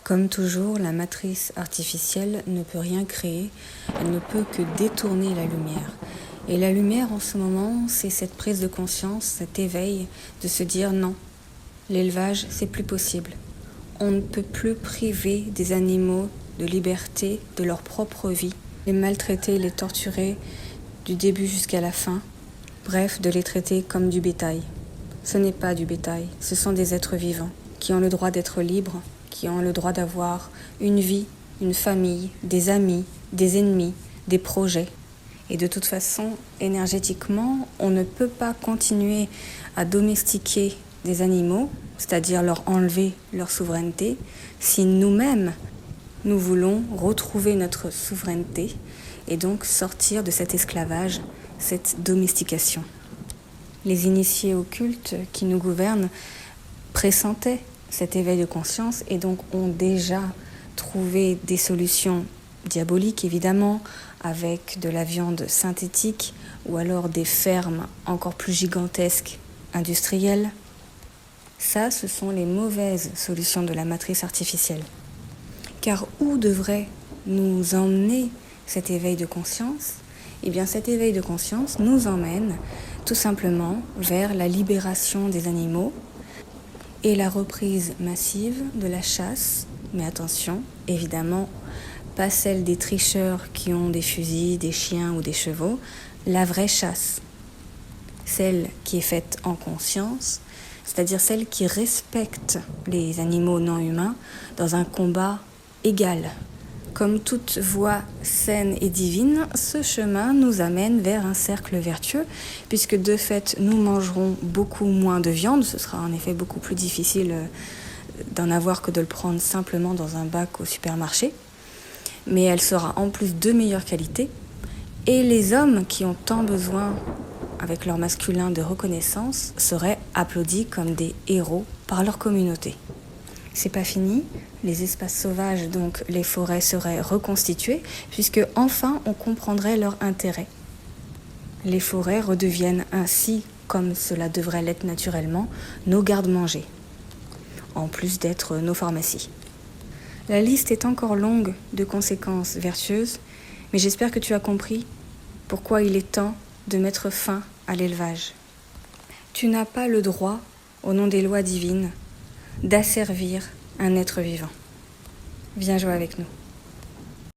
Comme toujours, la matrice artificielle ne peut rien créer, elle ne peut que détourner la lumière. Et la lumière en ce moment, c'est cette prise de conscience, cet éveil de se dire non, l'élevage, c'est plus possible. On ne peut plus priver des animaux de liberté, de leur propre vie, les maltraiter, les torturer du début jusqu'à la fin, bref, de les traiter comme du bétail. Ce n'est pas du bétail, ce sont des êtres vivants qui ont le droit d'être libres, qui ont le droit d'avoir une vie, une famille, des amis, des ennemis, des projets. Et de toute façon, énergétiquement, on ne peut pas continuer à domestiquer des animaux, c'est-à-dire leur enlever leur souveraineté, si nous-mêmes, nous voulons retrouver notre souveraineté et donc sortir de cet esclavage, cette domestication. Les initiés occultes qui nous gouvernent pressentaient cet éveil de conscience et donc ont déjà trouvé des solutions diaboliques évidemment, avec de la viande synthétique ou alors des fermes encore plus gigantesques industrielles. Ça, ce sont les mauvaises solutions de la matrice artificielle. Car où devrait nous emmener cet éveil de conscience ? Eh bien, cet éveil de conscience nous emmène tout simplement vers la libération des animaux et la reprise massive de la chasse. Mais attention, évidemment, pas celle des tricheurs qui ont des fusils, des chiens ou des chevaux, la vraie chasse. Celle qui est faite en conscience, c'est-à-dire celle qui respecte les animaux non humains dans un combat égal. Comme toute voie saine et divine, ce chemin nous amène vers un cercle vertueux, puisque de fait, nous mangerons beaucoup moins de viande. Ce sera en effet beaucoup plus difficile d'en avoir que de le prendre simplement dans un bac au supermarché. Mais elle sera en plus de meilleure qualité. Et les hommes qui ont tant besoin, avec leur masculin, de reconnaissance, seraient applaudis comme des héros par leur communauté. C'est pas fini, les espaces sauvages, donc les forêts, seraient reconstituées, puisque enfin on comprendrait leur intérêt. Les forêts redeviennent ainsi, comme cela devrait l'être naturellement, nos gardes-manger, en plus d'être nos pharmacies. La liste est encore longue de conséquences vertueuses, mais j'espère que tu as compris pourquoi il est temps de mettre fin à l'élevage. Tu n'as pas le droit, au nom des lois divines, d'asservir un être vivant. Viens jouer avec nous.